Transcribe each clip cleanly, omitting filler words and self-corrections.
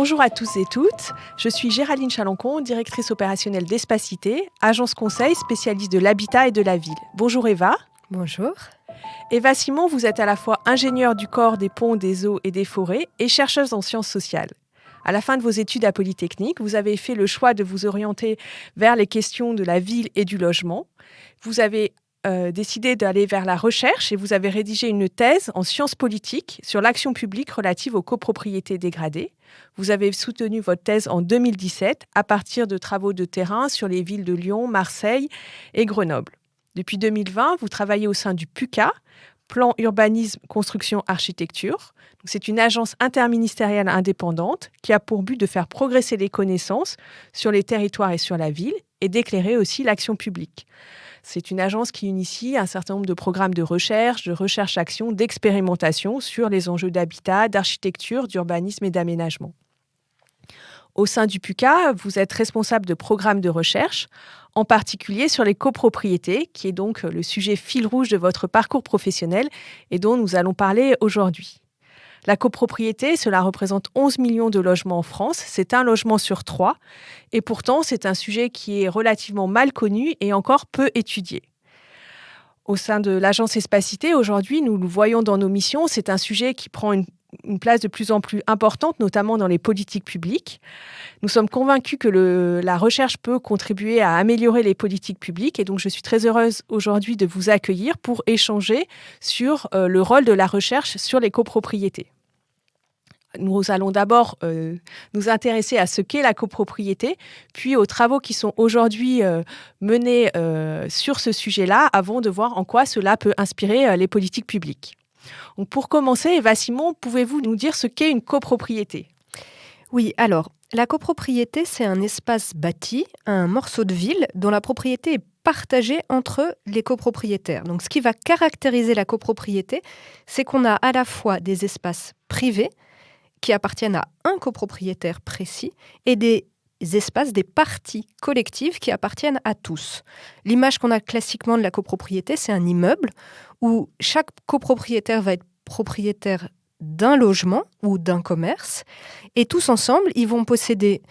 Bonjour à tous et toutes, je suis Géraldine Chalancon, directrice opérationnelle d'Espacité, agence conseil spécialiste de l'habitat et de la ville. Bonjour Eva. Bonjour. Eva Simon, vous êtes à la fois ingénieure du corps des ponts, des eaux et des forêts et chercheuse en sciences sociales. À la fin de vos études à Polytechnique, vous avez fait le choix de vous orienter vers les questions de la ville et du logement. Vous avez décidé d'aller vers la recherche et vous avez rédigé une thèse en sciences politiques sur l'action publique relative aux copropriétés dégradées. Vous avez soutenu votre thèse en 2017 à partir de travaux de terrain sur les villes de Lyon, Marseille et Grenoble. Depuis 2020, vous travaillez au sein du PUCA, Plan Urbanisme, Construction, Architecture. Donc, c'est une agence interministérielle indépendante qui a pour but de faire progresser les connaissances sur les territoires et sur la ville et d'éclairer aussi l'action publique. C'est une agence qui initie un certain nombre de programmes de recherche-action, d'expérimentation sur les enjeux d'habitat, d'architecture, d'urbanisme et d'aménagement. Au sein du PUCA, vous êtes responsable de programmes de recherche, en particulier sur les copropriétés, qui est donc le sujet fil rouge de votre parcours professionnel et dont nous allons parler aujourd'hui. La copropriété, cela représente 11 millions de logements en France. C'est un logement sur 3. Et pourtant, c'est un sujet qui est relativement mal connu et encore peu étudié. Au sein de l'agence Espacité, aujourd'hui, nous le voyons dans nos missions, c'est un sujet qui prend une place de plus en plus importante, notamment dans les politiques publiques. Nous sommes convaincus que la recherche peut contribuer à améliorer les politiques publiques et donc je suis très heureuse aujourd'hui de vous accueillir pour échanger sur le rôle de la recherche sur les copropriétés. Nous allons d'abord nous intéresser à ce qu'est la copropriété, puis aux travaux qui sont aujourd'hui menés sur ce sujet-là, avant de voir en quoi cela peut inspirer les politiques publiques. Donc pour commencer, Eva Simon, pouvez-vous nous dire ce qu'est une copropriété ? Oui, alors, la copropriété, c'est un espace bâti, un morceau de ville dont la propriété est partagée entre les copropriétaires. Donc ce qui va caractériser la copropriété, c'est qu'on a à la fois des espaces privés qui appartiennent à un copropriétaire précis et des espaces, des parties collectives qui appartiennent à tous. L'image qu'on a classiquement de la copropriété, c'est un immeuble où chaque copropriétaire va être propriétaire d'un logement ou d'un commerce et tous ensemble, ils vont posséder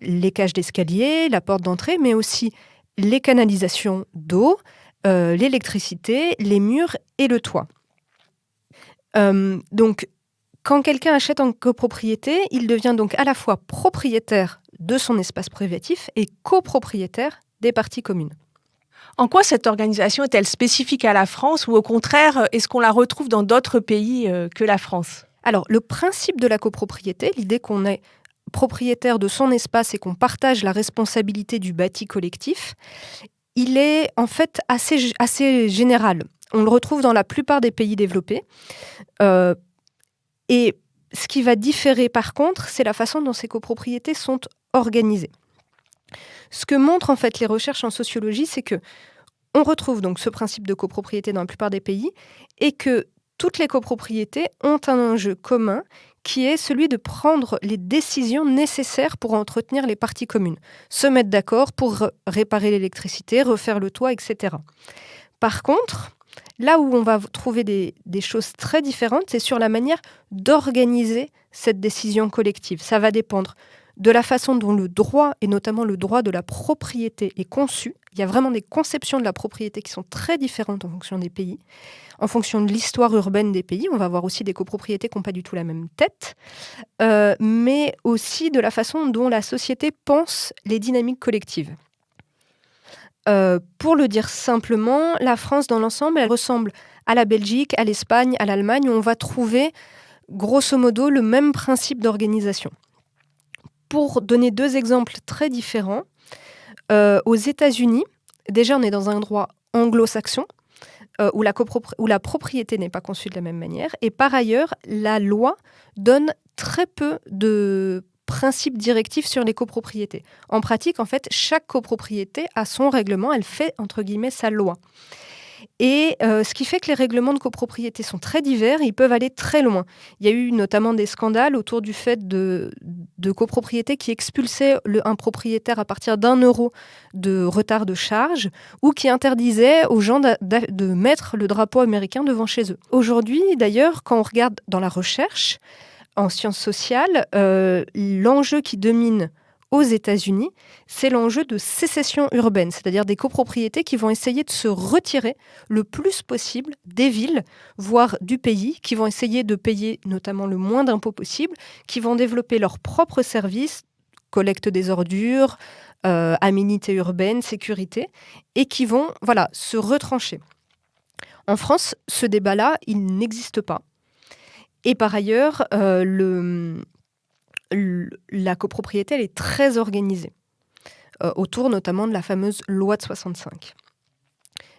les cages d'escalier, la porte d'entrée, mais aussi les canalisations d'eau, l'électricité, les murs et le toit. Donc, quand quelqu'un achète en copropriété, il devient donc à la fois propriétaire de son espace privatif et copropriétaire des parties communes. En quoi cette organisation est-elle spécifique à la France ou au contraire, est-ce qu'on la retrouve dans d'autres pays que la France ? Alors, le principe de la copropriété, l'idée qu'on est propriétaire de son espace et qu'on partage la responsabilité du bâti collectif, il est en fait assez général. On le retrouve dans la plupart des pays développés. Et ce qui va différer par contre, c'est la façon dont ces copropriétés sont organisées. Ce que montrent en fait les recherches en sociologie, c'est que on retrouve donc ce principe de copropriété dans la plupart des pays et que toutes les copropriétés ont un enjeu commun qui est celui de prendre les décisions nécessaires pour entretenir les parties communes, se mettre d'accord pour réparer l'électricité, refaire le toit, etc. Par contre, là où on va trouver des choses très différentes, c'est sur la manière d'organiser cette décision collective. Ça va dépendre de la façon dont le droit, et notamment le droit de la propriété, est conçu. Il y a vraiment des conceptions de la propriété qui sont très différentes en fonction des pays. En fonction de l'histoire urbaine des pays, on va avoir aussi des copropriétés qui n'ont pas du tout la même tête, mais aussi de la façon dont la société pense les dynamiques collectives. Pour le dire simplement, la France dans l'ensemble, elle ressemble à la Belgique, à l'Espagne, à l'Allemagne, où on va trouver grosso modo le même principe d'organisation. Pour donner deux exemples très différents, aux États-Unis, déjà on est dans un droit anglo-saxon, où la propriété n'est pas conçue de la même manière, et par ailleurs, la loi donne très peu de principes directifs sur les copropriétés. En pratique, en fait, chaque copropriété a son règlement, elle fait, entre guillemets, sa loi. Et ce qui fait que les règlements de copropriété sont très divers, ils peuvent aller très loin. Il y a eu notamment des scandales autour du fait de copropriétés qui expulsaient un propriétaire à partir d'1 € de retard de charge ou qui interdisaient aux gens de mettre le drapeau américain devant chez eux. Aujourd'hui, d'ailleurs, quand on regarde dans la recherche, en sciences sociales, l'enjeu qui domine aux États-Unis, c'est l'enjeu de sécession urbaine, c'est-à-dire des copropriétés qui vont essayer de se retirer le plus possible des villes, voire du pays, qui vont essayer de payer notamment le moins d'impôts possible, qui vont développer leurs propres services, collecte des ordures, aménités urbaines, sécurité, et qui vont se retrancher. En France, ce débat-là, il n'existe pas. Et par ailleurs, la copropriété, elle est très organisée, autour notamment de la fameuse loi de 65.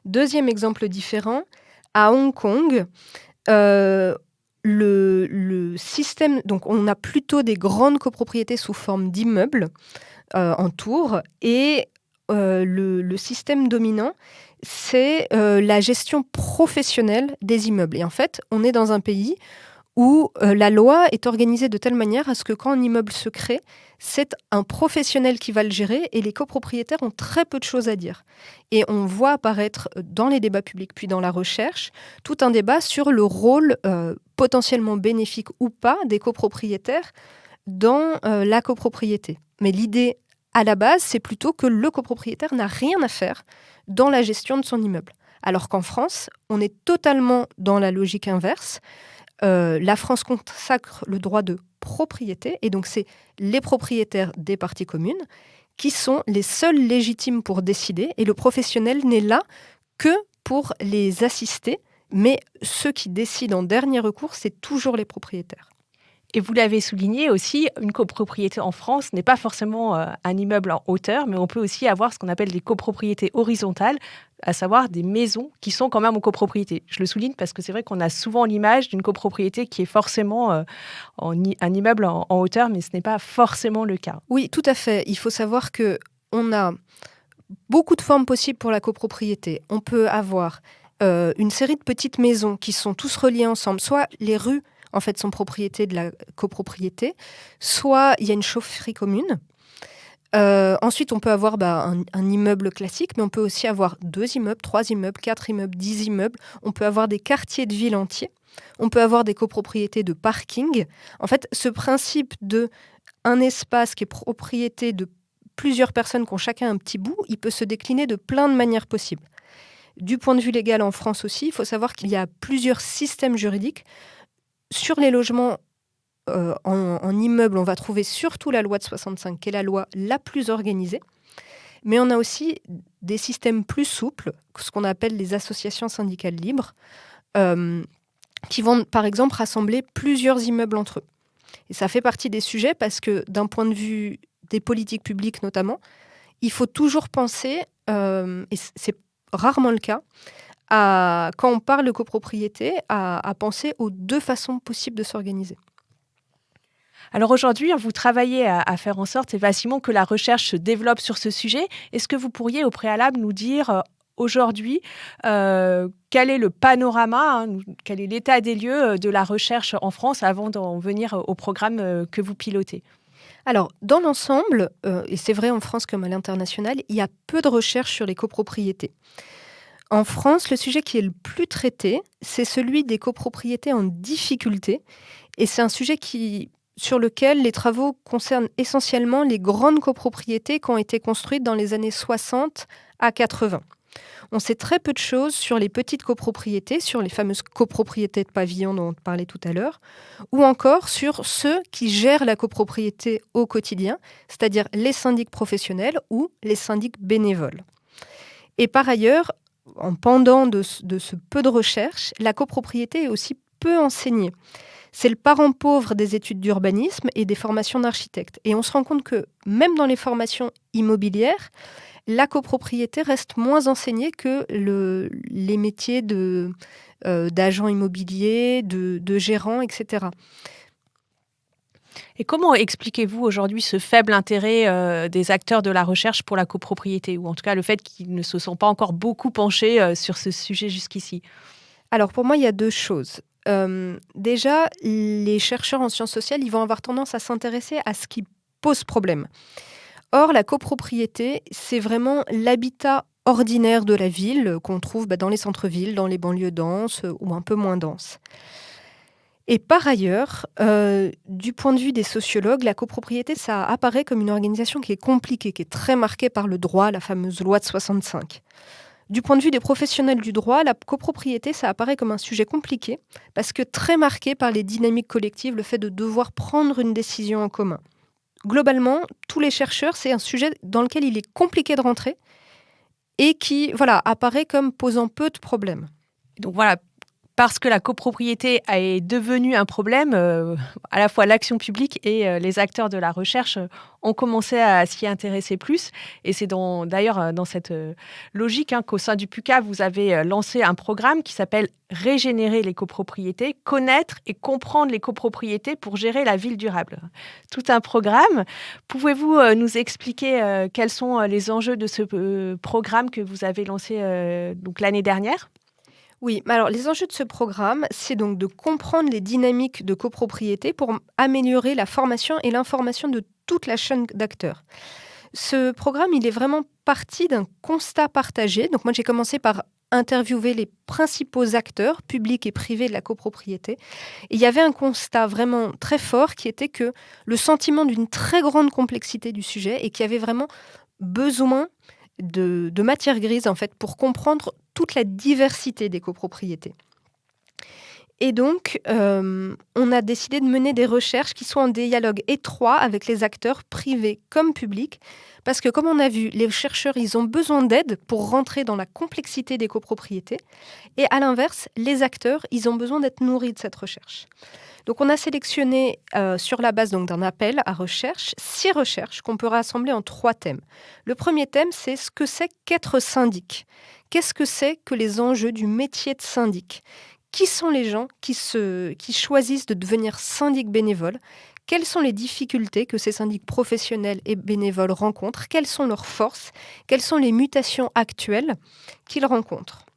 Deuxième exemple différent, à Hong Kong, le système, donc on a plutôt des grandes copropriétés sous forme d'immeubles en tour, et le système dominant, c'est la gestion professionnelle des immeubles. Et en fait, on est dans un pays où la loi est organisée de telle manière à ce que quand un immeuble se crée, c'est un professionnel qui va le gérer et les copropriétaires ont très peu de choses à dire. Et on voit apparaître dans les débats publics puis dans la recherche tout un débat sur le rôle potentiellement bénéfique ou pas des copropriétaires dans la copropriété. Mais l'idée à la base, c'est plutôt que le copropriétaire n'a rien à faire dans la gestion de son immeuble. Alors qu'en France, on est totalement dans la logique inverse. La France consacre le droit de propriété, et donc c'est les propriétaires des parties communes qui sont les seuls légitimes pour décider, et le professionnel n'est là que pour les assister, mais ceux qui décident en dernier recours, c'est toujours les propriétaires. Et vous l'avez souligné aussi, une copropriété en France n'est pas forcément un immeuble en hauteur, mais on peut aussi avoir ce qu'on appelle des copropriétés horizontales, à savoir des maisons qui sont quand même en copropriété. Je le souligne parce que c'est vrai qu'on a souvent l'image d'une copropriété qui est forcément un immeuble en hauteur, mais ce n'est pas forcément le cas. Oui, tout à fait. Il faut savoir qu'on a beaucoup de formes possibles pour la copropriété. On peut avoir une série de petites maisons qui sont tous reliées ensemble, soit les rues en fait, sont propriété de la copropriété, soit il y a une chaufferie commune. Ensuite, on peut avoir un immeuble classique, mais on peut aussi avoir 2 immeubles, 3 immeubles, 4 immeubles, 10 immeubles. On peut avoir des quartiers de ville entiers. On peut avoir des copropriétés de parking. En fait, ce principe d'un espace qui est propriété de plusieurs personnes qui ont chacun un petit bout, il peut se décliner de plein de manières possibles. Du point de vue légal en France aussi, il faut savoir qu'il y a plusieurs systèmes juridiques. Sur les logements en immeuble, on va trouver surtout la loi de 65, qui est la loi la plus organisée. Mais on a aussi des systèmes plus souples, ce qu'on appelle les associations syndicales libres, qui vont par exemple rassembler plusieurs immeubles entre eux. Et ça fait partie des sujets parce que d'un point de vue des politiques publiques notamment, il faut toujours penser, et c'est rarement le cas, quand on parle de copropriété, à penser aux 2 façons possibles de s'organiser. Alors aujourd'hui, vous travaillez à faire en sorte, Eva Simon, que la recherche se développe sur ce sujet. Est-ce que vous pourriez au préalable nous dire aujourd'hui quel est le panorama, quel est l'état des lieux de la recherche en France avant d'en venir au programme que vous pilotez ? Alors, dans l'ensemble, et c'est vrai en France comme à l'international, il y a peu de recherches sur les copropriétés. En France, le sujet qui est le plus traité, c'est celui des copropriétés en difficulté. Et c'est un sujet sur lequel les travaux concernent essentiellement les grandes copropriétés qui ont été construites dans les années 60 à 80. On sait très peu de choses sur les petites copropriétés, sur les fameuses copropriétés de pavillon dont on parlait tout à l'heure, ou encore sur ceux qui gèrent la copropriété au quotidien, c'est-à-dire les syndics professionnels ou les syndics bénévoles. Et par ailleurs, en pendant de ce peu de recherche, la copropriété est aussi peu enseignée. C'est le parent pauvre des études d'urbanisme et des formations d'architectes. Et on se rend compte que même dans les formations immobilières, la copropriété reste moins enseignée que les métiers d'agent immobilier, de gérant, etc. Et comment expliquez-vous aujourd'hui ce faible intérêt des acteurs de la recherche pour la copropriété, ou en tout cas le fait qu'ils ne se sont pas encore beaucoup penchés sur ce sujet jusqu'ici ? Alors pour moi, il y a 2 choses. Déjà, les chercheurs en sciences sociales, ils vont avoir tendance à s'intéresser à ce qui pose problème. Or, la copropriété, c'est vraiment l'habitat ordinaire de la ville qu'on trouve dans les centres-villes, dans les banlieues denses ou un peu moins denses. Et par ailleurs, du point de vue des sociologues, la copropriété, ça apparaît comme une organisation qui est compliquée, qui est très marquée par le droit, la fameuse loi de 65. Du point de vue des professionnels du droit, la copropriété, ça apparaît comme un sujet compliqué, parce que très marqué par les dynamiques collectives, le fait de devoir prendre une décision en commun. Globalement, tous les chercheurs, c'est un sujet dans lequel il est compliqué de rentrer et qui, voilà, apparaît comme posant peu de problèmes. Donc voilà, parce que la copropriété est devenue un problème, à la fois l'action publique et les acteurs de la recherche ont commencé à s'y intéresser plus. Et c'est d'ailleurs dans cette logique qu'au sein du PUCA, vous avez lancé un programme qui s'appelle Régénérer les copropriétés, connaître et comprendre les copropriétés pour gérer la ville durable. Tout un programme. Pouvez-vous nous expliquer quels sont les enjeux de ce programme que vous avez lancé donc l'année dernière ? Oui, mais alors les enjeux de ce programme, c'est donc de comprendre les dynamiques de copropriété pour améliorer la formation et l'information de toute la chaîne d'acteurs. Ce programme, il est vraiment parti d'un constat partagé. Donc moi, j'ai commencé par interviewer les principaux acteurs, publics et privés de la copropriété. Et il y avait un constat vraiment très fort qui était que le sentiment d'une très grande complexité du sujet et qu'il y avait vraiment besoin de matière grise en fait pour comprendre toute la diversité des copropriétés. Et donc, on a décidé de mener des recherches qui sont en dialogue étroit avec les acteurs privés comme publics, parce que comme on a vu, les chercheurs, ils ont besoin d'aide pour rentrer dans la complexité des copropriétés, et à l'inverse, les acteurs, ils ont besoin d'être nourris de cette recherche. Donc, on a sélectionné, sur la base donc, d'un appel à recherche, 6 recherches qu'on peut rassembler en 3 thèmes. Le premier thème, c'est ce que c'est qu'être syndic. Qu'est-ce que c'est que les enjeux du métier de syndic ? Qui sont les gens qui choisissent de devenir syndic bénévole ? Quelles sont les difficultés que ces syndics professionnels et bénévoles rencontrent ? Quelles sont leurs forces ? Quelles sont les mutations actuelles qu'ils rencontrent ?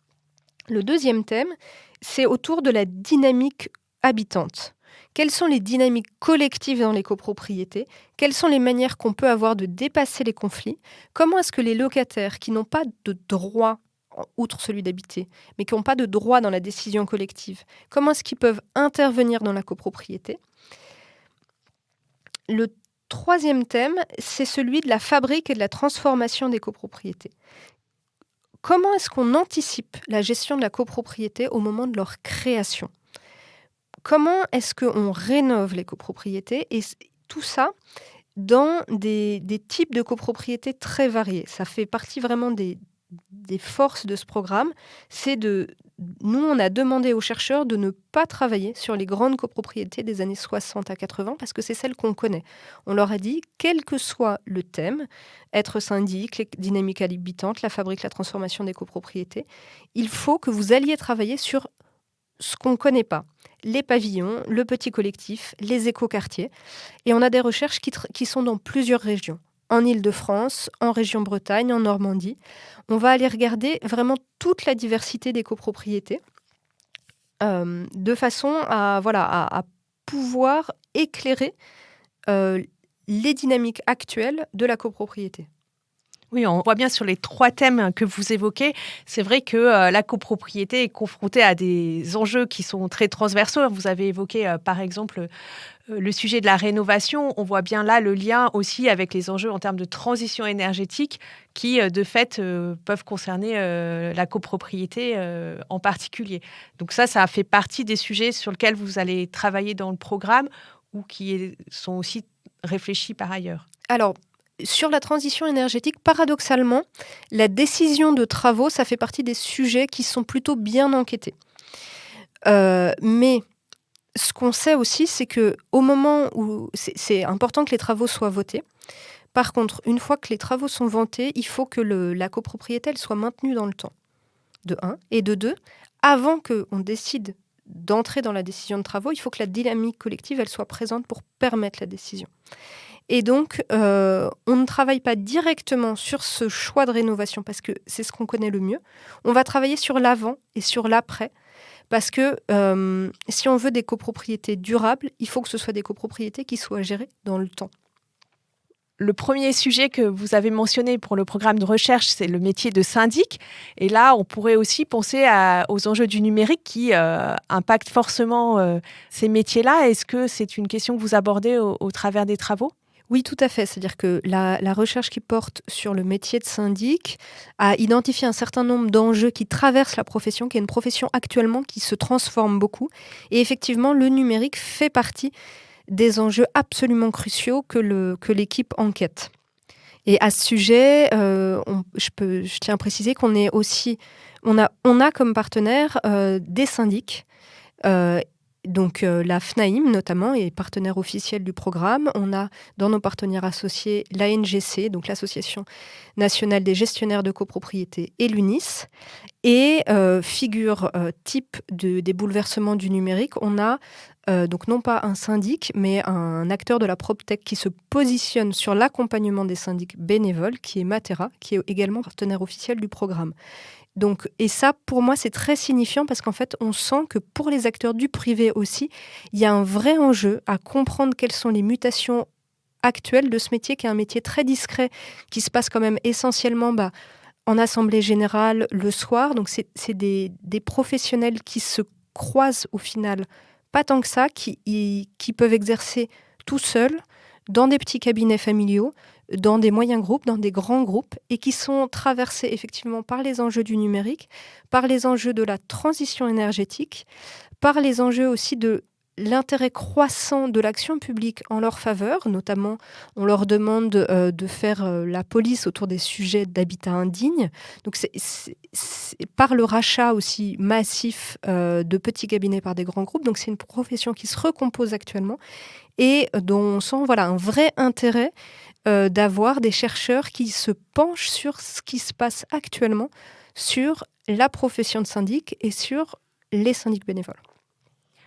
Le deuxième thème, c'est autour de la dynamique habitante. Quelles sont les dynamiques collectives dans les copropriétés ? Quelles sont les manières qu'on peut avoir de dépasser les conflits ? Comment est-ce que les locataires qui n'ont pas de droit, outre celui d'habiter, mais qui n'ont pas de droit dans la décision collective, comment est-ce qu'ils peuvent intervenir dans la copropriété ? Le troisième thème, c'est celui de la fabrique et de la transformation des copropriétés. Comment est-ce qu'on anticipe la gestion de la copropriété au moment de leur création ? Comment est-ce qu'on rénove les copropriétés ? Et tout ça dans des types de copropriétés très variés. Ça fait partie vraiment des forces de ce programme. Nous, on a demandé aux chercheurs de ne pas travailler sur les grandes copropriétés des années 60 à 80 parce que c'est celles qu'on connaît. On leur a dit, quel que soit le thème, être syndic, les dynamiques habitantes, la fabrique, la transformation des copropriétés, il faut que vous alliez travailler sur ce qu'on ne connaît pas. Les pavillons, le petit collectif, les écoquartiers. Et on a des recherches qui sont dans plusieurs régions. En Île-de-France, en région Bretagne, en Normandie. On va aller regarder vraiment toute la diversité des copropriétés de façon à pouvoir éclairer les dynamiques actuelles de la copropriété. Oui, on voit bien sur les 3 thèmes que vous évoquez, c'est vrai que la copropriété est confrontée à des enjeux qui sont très transversaux. Vous avez évoqué, par exemple, le sujet de la rénovation. On voit bien là le lien aussi avec les enjeux en termes de transition énergétique qui, de fait, peuvent concerner la copropriété en particulier. Donc ça fait partie des sujets sur lesquels vous allez travailler dans le programme ou qui sont aussi réfléchis par ailleurs. Alors, sur la transition énergétique, paradoxalement, la décision de travaux, ça fait partie des sujets qui sont plutôt bien enquêtés. Mais ce qu'on sait aussi, c'est qu'au moment où c'est important que les travaux soient votés. Par contre, une fois que les travaux sont votés, il faut que la copropriété elle soit maintenue dans le temps, de 1. Et de 2, avant qu'on décide d'entrer dans la décision de travaux, il faut que la dynamique collective elle soit présente pour permettre la décision. Et donc, on ne travaille pas directement sur ce choix de rénovation parce que c'est ce qu'on connaît le mieux. On va travailler sur l'avant et sur l'après parce que si on veut des copropriétés durables, il faut que ce soit des copropriétés qui soient gérées dans le temps. Le premier sujet que vous avez mentionné pour le programme de recherche, c'est le métier de syndic. Et là, on pourrait aussi penser aux enjeux du numérique qui impactent forcément ces métiers-là. Est-ce que c'est une question que vous abordez au travers des travaux ? Oui, tout à fait. C'est-à-dire que la recherche qui porte sur le métier de syndic a identifié un certain nombre d'enjeux qui traversent la profession, qui est une profession actuellement qui se transforme beaucoup. Et effectivement, le numérique fait partie des enjeux absolument cruciaux que l'équipe enquête. Et à ce sujet, je tiens à préciser qu'on est aussi, on a comme partenaire des syndics. Donc la FNAIM notamment est partenaire officiel du programme. On a dans nos partenaires associés l'ANGC, donc l'Association nationale des gestionnaires de copropriété, et l'UNIS. Et figure type des bouleversements du numérique, on a donc non pas un syndic, mais un acteur de la PropTech qui se positionne sur l'accompagnement des syndics bénévoles, qui est Matera, qui est également partenaire officiel du programme. Donc, et ça, pour moi, c'est très signifiant parce qu'en fait, on sent que pour les acteurs du privé aussi, il y a un vrai enjeu à comprendre quelles sont les mutations actuelles de ce métier, qui est un métier très discret, qui se passe quand même essentiellement en assemblée générale le soir. Donc, c'est des professionnels qui se croisent au final, pas tant que ça, qui peuvent exercer tout seuls, dans des petits cabinets familiaux, dans des moyens groupes, dans des grands groupes, et qui sont traversés effectivement par les enjeux du numérique, par les enjeux de la transition énergétique, par les enjeux aussi de l'intérêt croissant de l'action publique en leur faveur. Notamment, on leur demande de faire la police autour des sujets d'habitat indigne. Donc, c'est par le rachat aussi massif de petits cabinets par des grands groupes. Donc, c'est une profession qui se recompose actuellement et dont on sent un vrai intérêt d'avoir des chercheurs qui se penchent sur ce qui se passe actuellement sur la profession de syndic et sur les syndics bénévoles.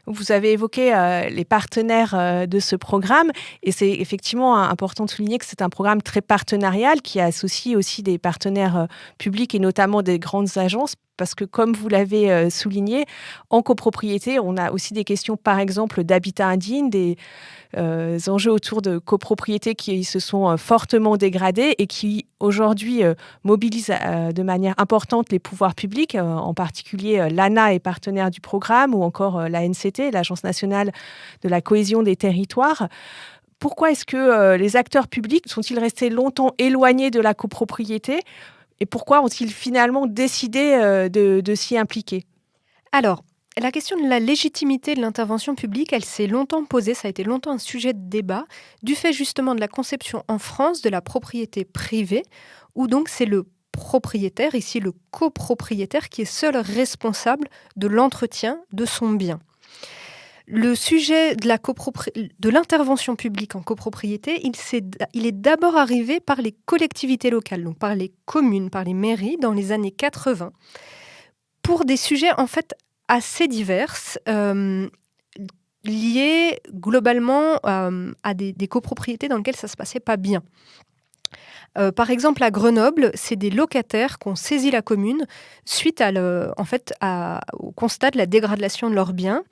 Vous avez évoqué les partenaires de ce programme et c'est effectivement important de souligner que c'est un programme très partenarial qui associe aussi des partenaires publics et notamment des grandes agences parce que comme vous l'avez souligné, en copropriété, on a aussi des questions par exemple d'habitat indigne, des enjeux autour de copropriétés qui se sont fortement dégradés et qui aujourd'hui mobilisent de manière importante les pouvoirs publics, en particulier l'ANA est partenaire du programme ou encore l'ANCT, l'Agence nationale de la cohésion des territoires. Pourquoi est-ce que les acteurs publics sont-ils restés longtemps éloignés de la copropriété et pourquoi ont-ils finalement décidé de s'y impliquer ? Alors, la question de la légitimité de l'intervention publique, elle s'est longtemps posée, ça a été longtemps un sujet de débat, du fait justement de la conception en France de la propriété privée, où donc c'est le propriétaire, ici le copropriétaire, qui est seul responsable de l'entretien de son bien. Le sujet de l'intervention publique en copropriété, il est d'abord arrivé par les collectivités locales, donc par les communes, par les mairies, dans les années 80, pour des sujets en fait assez diverses, liées globalement à des copropriétés dans lesquelles ça ne se passait pas bien. Par exemple, à Grenoble, c'est des locataires qui ont saisi la commune suite au constat de la dégradation de leurs biens.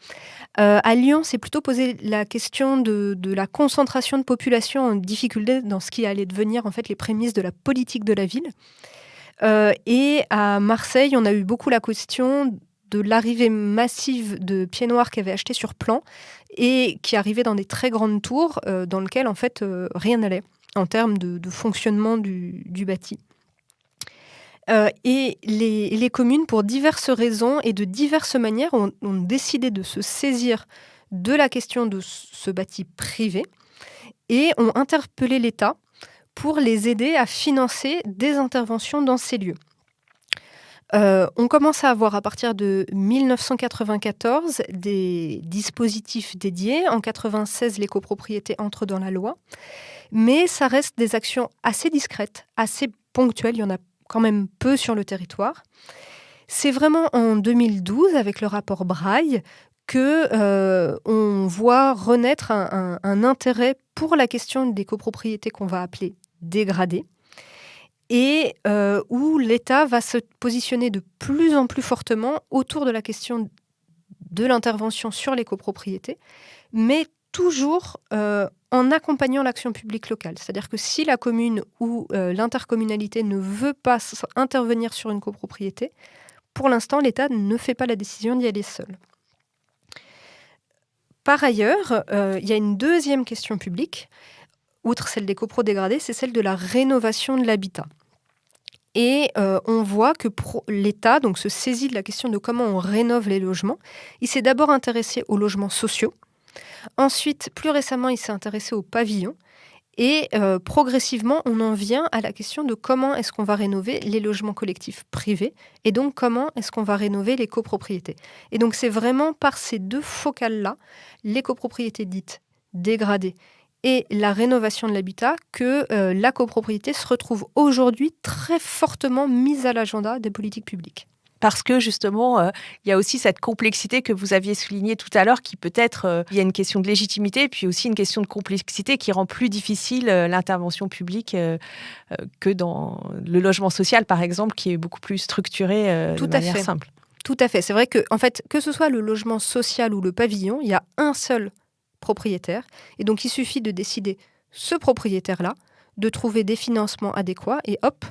À Lyon, c'est plutôt posé la question de la concentration de population en difficulté dans ce qui allait devenir en fait les prémices de la politique de la ville. Et à Marseille, on a eu beaucoup la question de l'arrivée massive de pieds noirs qui avaient acheté sur plan et qui arrivaient dans des très grandes tours dans lesquelles en fait rien n'allait en termes de fonctionnement du bâti. Et les communes, pour diverses raisons et de diverses manières, ont décidé de se saisir de la question de ce bâti privé et ont interpellé l'État pour les aider à financer des interventions dans ces lieux. On commence à avoir à partir de 1994 des dispositifs dédiés. En 1996, les copropriétés entrent dans la loi. Mais ça reste des actions assez discrètes, assez ponctuelles. Il y en a quand même peu sur le territoire. C'est vraiment en 2012, avec le rapport Braille, qu'on voit renaître un intérêt pour la question des copropriétés qu'on va appeler dégradées, et où l'État va se positionner de plus en plus fortement autour de la question de l'intervention sur les copropriétés, mais toujours en accompagnant l'action publique locale. C'est-à-dire que si la commune ou l'intercommunalité ne veut pas intervenir sur une copropriété, pour l'instant, l'État ne fait pas la décision d'y aller seul. Par ailleurs, il y a une deuxième question publique, outre celle des copros dégradés, c'est celle de la rénovation de l'habitat. Et on voit que l'État donc, se saisit de la question de comment on rénove les logements. Il s'est d'abord intéressé aux logements sociaux. Ensuite, plus récemment, il s'est intéressé aux pavillons. Et progressivement, on en vient à la question de comment est-ce qu'on va rénover les logements collectifs privés et donc comment est-ce qu'on va rénover les copropriétés. Et donc c'est vraiment par ces deux focales-là, les copropriétés dites dégradées et la rénovation de l'habitat, que la copropriété se retrouve aujourd'hui très fortement mise à l'agenda des politiques publiques. Parce que justement, il y a aussi cette complexité que vous aviez soulignée tout à l'heure, qui peut-être, il y a une question de légitimité, et puis aussi une question de complexité qui rend plus difficile l'intervention publique que dans le logement social, par exemple, qui est beaucoup plus structuré de manière simple. Tout à fait. C'est vrai que, en fait, que ce soit le logement social ou le pavillon, il y a un seul propriétaire, et donc il suffit de décider ce propriétaire-là, de trouver des financements adéquats, et hop,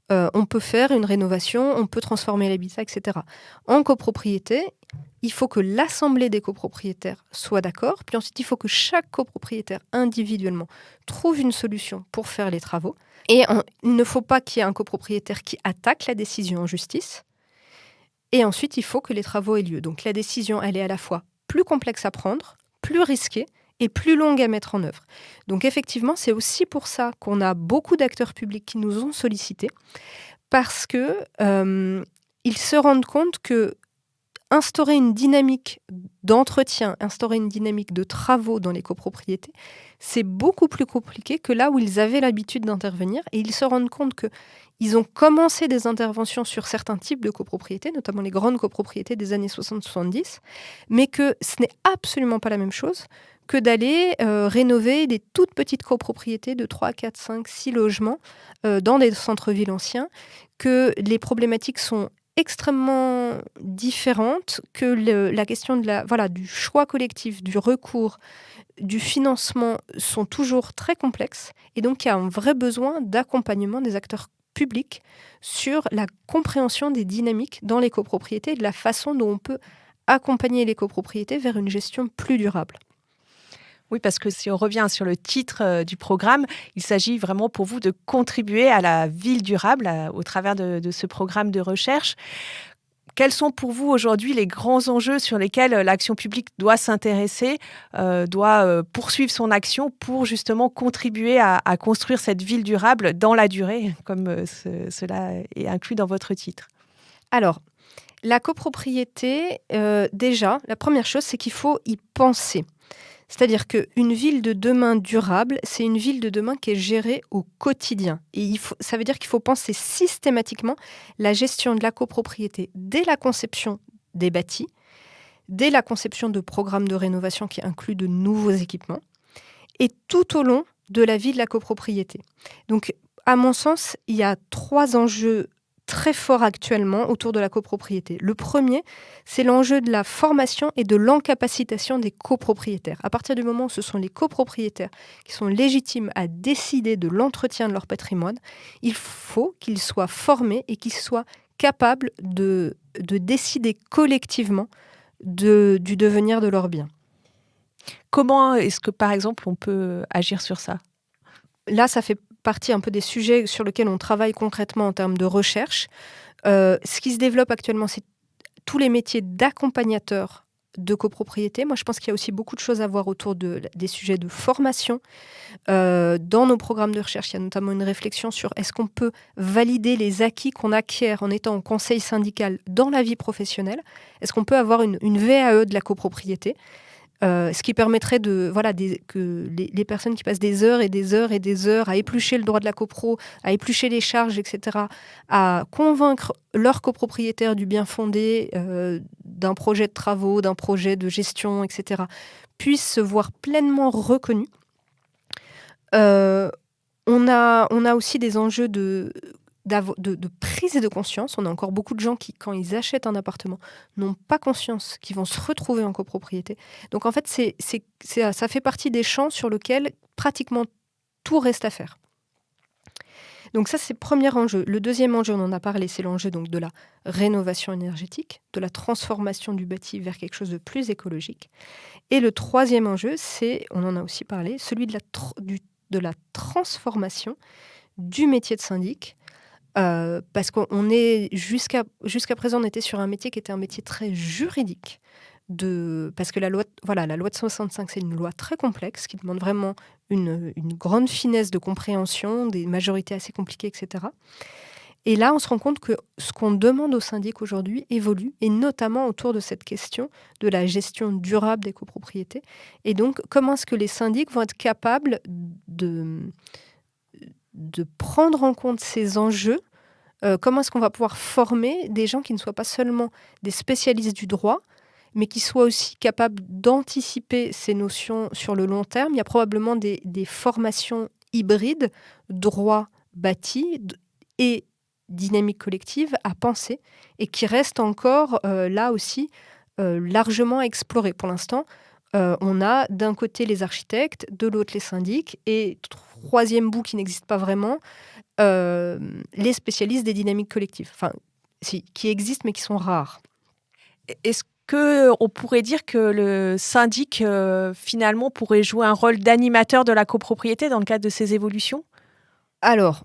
on peut faire une rénovation, on peut transformer l'habitat, etc. En copropriété, il faut que l'assemblée des copropriétaires soit d'accord, puis ensuite il faut que chaque copropriétaire individuellement trouve une solution pour faire les travaux. Et il ne faut pas qu'il y ait un copropriétaire qui attaque la décision en justice. Et ensuite, il faut que les travaux aient lieu. Donc la décision, elle est à la fois plus complexe à prendre, plus risquée et plus longue à mettre en œuvre. Donc effectivement, c'est aussi pour ça qu'on a beaucoup d'acteurs publics qui nous ont sollicités, parce que ils se rendent compte que instaurer une dynamique d'entretien, instaurer une dynamique de travaux dans les copropriétés, c'est beaucoup plus compliqué que là où ils avaient l'habitude d'intervenir. Et ils se rendent compte qu'ils ont commencé des interventions sur certains types de copropriétés, notamment les grandes copropriétés des années 60-70, mais que ce n'est absolument pas la même chose que d'aller rénover des toutes petites copropriétés de 3, 4, 5, 6 logements dans des centres-villes anciens, que les problématiques sont extrêmement différentes, que la question du choix collectif, du recours, du financement sont toujours très complexes, et donc il y a un vrai besoin d'accompagnement des acteurs publics sur la compréhension des dynamiques dans les copropriétés et de la façon dont on peut accompagner les copropriétés vers une gestion plus durable. Oui, parce que si on revient sur le titre du programme, il s'agit vraiment pour vous de contribuer à la ville durable au travers de ce programme de recherche. Quels sont pour vous aujourd'hui les grands enjeux sur lesquels l'action publique doit s'intéresser, doit poursuivre son action pour justement contribuer à construire cette ville durable dans la durée, comme cela est inclus dans votre titre? Alors, la copropriété, déjà, la première chose, c'est qu'il faut y penser. C'est-à-dire qu'une ville de demain durable, c'est une ville de demain qui est gérée au quotidien. Et ça veut dire qu'il faut penser systématiquement la gestion de la copropriété dès la conception des bâtis, dès la conception de programmes de rénovation qui incluent de nouveaux équipements, et tout au long de la vie de la copropriété. Donc, à mon sens, il y a 3 enjeux très fort actuellement autour de la copropriété. Le premier, c'est l'enjeu de la formation et de l'encapacitation des copropriétaires. À partir du moment où ce sont les copropriétaires qui sont légitimes à décider de l'entretien de leur patrimoine, il faut qu'ils soient formés et qu'ils soient capables de décider collectivement du devenir de leurs biens. Comment est-ce que, par exemple, on peut agir sur ça ? Là, ça fait partie un peu des sujets sur lesquels on travaille concrètement en termes de recherche. Ce qui se développe actuellement, c'est tous les métiers d'accompagnateur de copropriété. Moi, je pense qu'il y a aussi beaucoup de choses à voir autour des sujets de formation. Dans nos programmes de recherche, il y a notamment une réflexion sur est-ce qu'on peut valider les acquis qu'on acquiert en étant en conseil syndical dans la vie professionnelle ? Est-ce qu'on peut avoir une VAE de la copropriété ? Ce qui permettrait que les personnes qui passent des heures et des heures et des heures à éplucher le droit de la copro, à éplucher les charges, etc., à convaincre leurs copropriétaires du bien fondé d'un projet de travaux, d'un projet de gestion, etc., puissent se voir pleinement reconnus. On a aussi des enjeux de prise de conscience. On a encore beaucoup de gens qui, quand ils achètent un appartement, n'ont pas conscience qu'ils vont se retrouver en copropriété. Donc en fait, ça fait partie des champs sur lesquels pratiquement tout reste à faire. Donc ça, c'est le premier enjeu. Le deuxième enjeu, on en a parlé, c'est l'enjeu donc de la rénovation énergétique, de la transformation du bâti vers quelque chose de plus écologique. Et le troisième enjeu, c'est, on en a aussi parlé, celui de la transformation du métier de syndic. Parce qu'on est jusqu'à présent, on était sur un métier qui était un métier très juridique. Parce que la loi de 65, c'est une loi très complexe qui demande vraiment une grande finesse de compréhension, des majorités assez compliquées, etc. Et là, on se rend compte que ce qu'on demande aux syndics aujourd'hui évolue, et notamment autour de cette question de la gestion durable des copropriétés. Et donc, comment est-ce que les syndics vont être capables de prendre en compte ces enjeux? Comment est-ce qu'on va pouvoir former des gens qui ne soient pas seulement des spécialistes du droit, mais qui soient aussi capables d'anticiper ces notions sur le long terme? Il y a probablement des formations hybrides, droit bâti et dynamique collective à penser, et qui restent encore là aussi largement à explorer. Pour l'instant, on a d'un côté les architectes, de l'autre les syndics, et troisième bout qui n'existe pas vraiment, les spécialistes des dynamiques collectives. Enfin, qui existent mais qui sont rares. Est-ce qu'on pourrait dire que le syndic, finalement, pourrait jouer un rôle d'animateur de la copropriété dans le cadre de ces évolutions? Alors,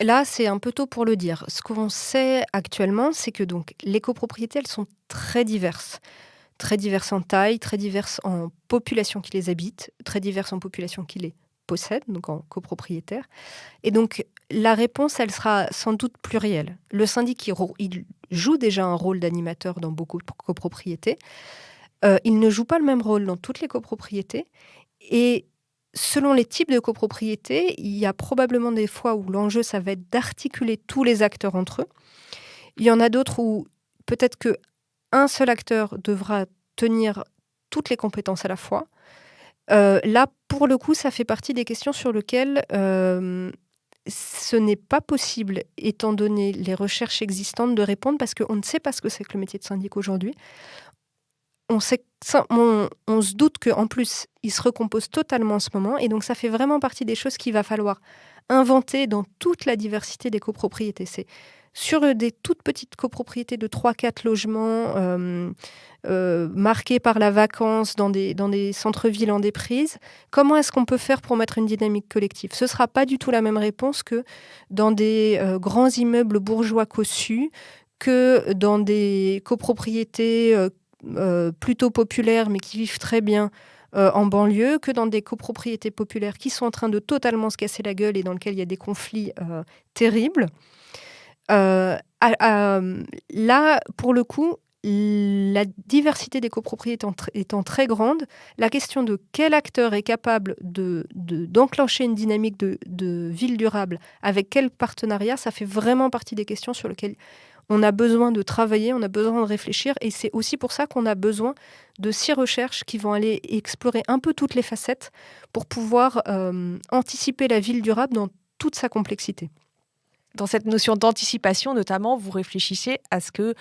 là, c'est un peu tôt pour le dire. Ce qu'on sait actuellement, c'est que donc, les copropriétés, elles sont très diverses. Très diverses en taille, très diverses en population qui les habite, très diverses en population qui les possède, donc en copropriétaire. Et donc, la réponse, elle sera sans doute plurielle. Le syndic, il joue déjà un rôle d'animateur dans beaucoup de copropriétés. Il ne joue pas le même rôle dans toutes les copropriétés. Et selon les types de copropriétés, il y a probablement des fois où l'enjeu, ça va être d'articuler tous les acteurs entre eux. Il y en a d'autres où peut-être qu'un seul acteur devra tenir toutes les compétences à la fois. Là, pour le coup, ça fait partie des questions sur lesquelles ce n'est pas possible, étant donné les recherches existantes, de répondre, parce qu'on ne sait pas ce que c'est que le métier de syndic aujourd'hui. On se doute qu'en plus, il se recompose totalement en ce moment, et donc ça fait vraiment partie des choses qu'il va falloir inventer dans toute la diversité des copropriétés. C'est sur des toutes petites copropriétés de 3-4 logements, marquées par la vacance dans des centres-villes en déprise. Comment est-ce qu'on peut faire pour mettre une dynamique collective? Ce ne sera pas du tout la même réponse que dans des grands immeubles bourgeois cossus, que dans des copropriétés plutôt populaires, mais qui vivent très bien en banlieue, que dans des copropriétés populaires qui sont en train de totalement se casser la gueule et dans lesquelles il y a des conflits terribles. Là, pour le coup, la diversité des copropriétés étant très grande, la question de quel acteur est capable d'enclencher une dynamique de ville durable, avec quel partenariat, ça fait vraiment partie des questions sur lesquelles on a besoin de travailler, on a besoin de réfléchir, et c'est aussi pour ça qu'on a besoin de 6 recherches qui vont aller explorer un peu toutes les facettes pour pouvoir anticiper la ville durable dans toute sa complexité. Dans cette notion d'anticipation, notamment, vous réfléchissez à ce que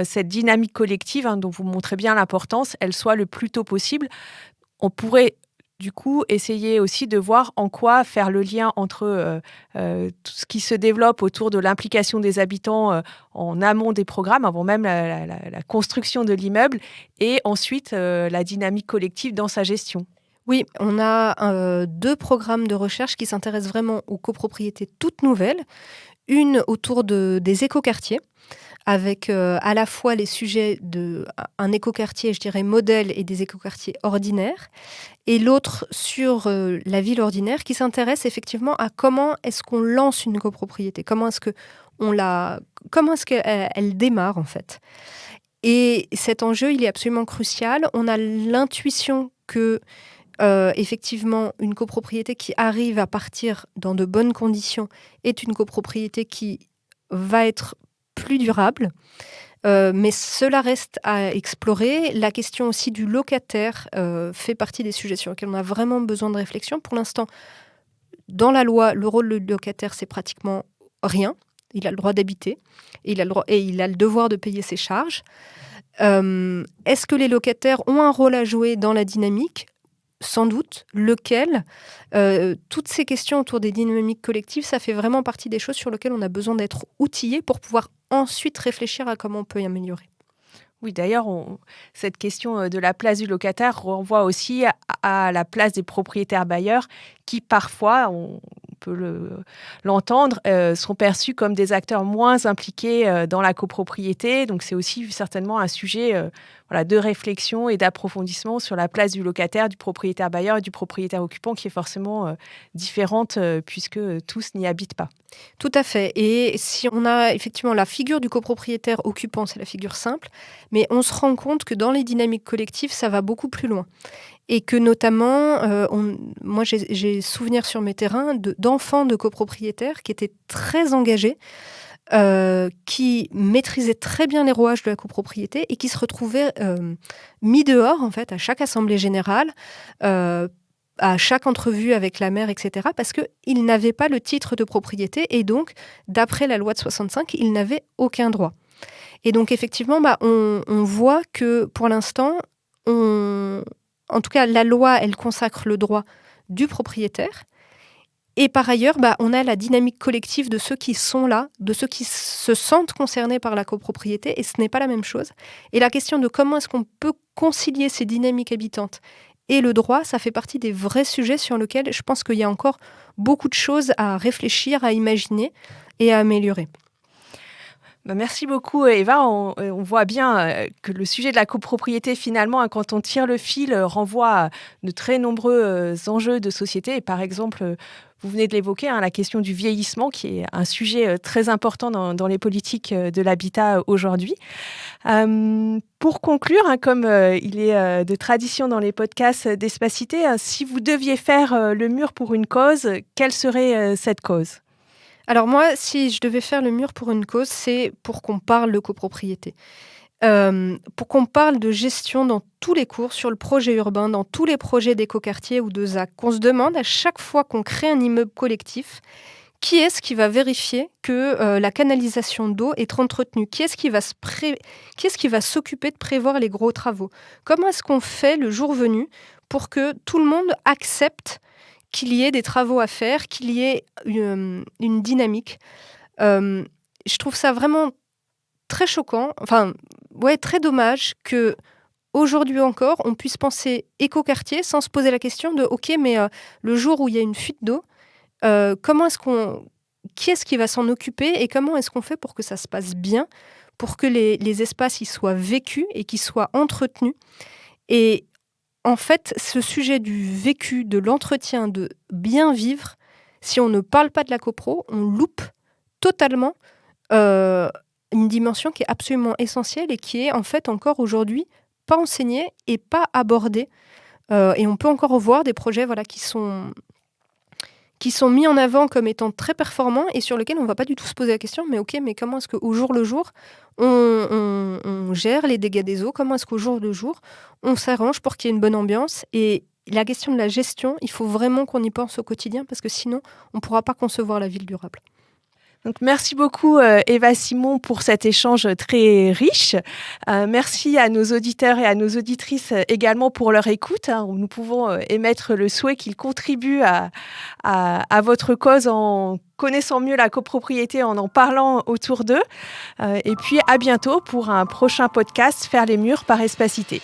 cette dynamique collective, dont vous montrez bien l'importance, elle soit le plus tôt possible. On pourrait du coup essayer aussi de voir en quoi faire le lien entre tout ce qui se développe autour de l'implication des habitants en amont des programmes, avant même la construction de l'immeuble, et ensuite la dynamique collective dans sa gestion. Oui, on a 2 programmes de recherche qui s'intéressent vraiment aux copropriétés toutes nouvelles. Une autour des écoquartiers, avec à la fois les sujets d'un écoquartier, je dirais, modèle, et des écoquartiers ordinaires, et l'autre sur la ville ordinaire, qui s'intéresse effectivement à comment est-ce qu'on lance une copropriété, comment est-ce qu'elle démarre en fait. Et cet enjeu, il est absolument crucial. On a l'intuition que effectivement, une copropriété qui arrive à partir dans de bonnes conditions est une copropriété qui va être plus durable. Mais cela reste à explorer. La question aussi du locataire fait partie des sujets sur lesquels on a vraiment besoin de réflexion. Pour l'instant, dans la loi, le rôle du locataire, c'est pratiquement rien. Il a le droit d'habiter et il a le devoir de payer ses charges. Est-ce que les locataires ont un rôle à jouer dans la dynamique ? sans doute, lequel. Toutes ces questions autour des dynamiques collectives, ça fait vraiment partie des choses sur lesquelles on a besoin d'être outillé pour pouvoir ensuite réfléchir à comment on peut y améliorer. Oui, d'ailleurs, cette question de la place du locataire renvoie aussi à la place des propriétaires bailleurs qui, parfois, on peut l'entendre, sont perçus comme des acteurs moins impliqués dans la copropriété. Donc, c'est aussi certainement un sujet de réflexion et d'approfondissement sur la place du locataire, du propriétaire bailleur et du propriétaire occupant qui est forcément différente puisque tous n'y habitent pas. Tout à fait. Et si on a effectivement la figure du copropriétaire occupant, c'est la figure simple, mais on se rend compte que dans les dynamiques collectives, ça va beaucoup plus loin. Et que notamment, moi j'ai souvenir sur mes terrains d'enfants de copropriétaires qui étaient très engagés, qui maîtrisaient très bien les rouages de la copropriété et qui se retrouvaient mis dehors en fait à chaque assemblée générale, à chaque entrevue avec la maire, etc., parce qu'ils n'avaient pas le titre de propriété et donc, d'après la loi de 65, ils n'avaient aucun droit. Et donc, effectivement, on voit que, pour l'instant, en tout cas, la loi, elle consacre le droit du propriétaire. Et par ailleurs, on a la dynamique collective de ceux qui sont là, de ceux qui se sentent concernés par la copropriété, et ce n'est pas la même chose. Et la question de comment est-ce qu'on peut concilier ces dynamiques habitantes et le droit, ça fait partie des vrais sujets sur lesquels je pense qu'il y a encore beaucoup de choses à réfléchir, à imaginer et à améliorer. Merci beaucoup, Eva. On voit bien que le sujet de la copropriété, finalement, quand on tire le fil, renvoie à de très nombreux enjeux de société. Et par exemple, vous venez de l'évoquer, la question du vieillissement, qui est un sujet très important dans les politiques de l'habitat aujourd'hui. Pour conclure, comme il est de tradition dans les podcasts d'Espacité, si vous deviez faire le mur pour une cause, quelle serait cette cause ? Alors moi, si je devais faire le mur pour une cause, c'est pour qu'on parle de copropriété. Pour qu'on parle de gestion dans tous les cours, sur le projet urbain, dans tous les projets d'écoquartier ou de ZAC, qu'on se demande à chaque fois qu'on crée un immeuble collectif, qui est-ce qui va vérifier que la canalisation d'eau est entretenue ? Qui est-ce qui va s'occuper de prévoir les gros travaux ? Comment est-ce qu'on fait le jour venu pour que tout le monde accepte qu'il y ait des travaux à faire, qu'il y ait une dynamique. Je trouve ça vraiment très choquant, très dommage que aujourd'hui encore, on puisse penser écoquartier sans se poser la question de « Ok, mais le jour où il y a une fuite d'eau, qui est-ce qui va s'en occuper et comment est-ce qu'on fait pour que ça se passe bien, pour que les espaces y soient vécus et qu'ils soient entretenus ?» Et en fait, ce sujet du vécu, de l'entretien, de bien vivre, si on ne parle pas de la copro, on loupe totalement une dimension qui est absolument essentielle et qui est en fait encore aujourd'hui pas enseignée et pas abordée. Et on peut encore voir des projets qui sont mis en avant comme étant très performants et sur lesquels on ne va pas du tout se poser la question, mais ok, mais comment est-ce qu'au jour le jour, on gère les dégâts des eaux, comment est-ce qu'au jour le jour, on s'arrange pour qu'il y ait une bonne ambiance. Et la question de la gestion, il faut vraiment qu'on y pense au quotidien parce que sinon, on ne pourra pas concevoir la ville durable. Donc, merci beaucoup Eva Simon pour cet échange très riche. Merci à nos auditeurs et à nos auditrices également pour leur écoute. Nous pouvons émettre le souhait qu'ils contribuent à votre cause en connaissant mieux la copropriété, en parlant autour d'eux. Et puis à bientôt pour un prochain podcast Faire les murs par Espacité.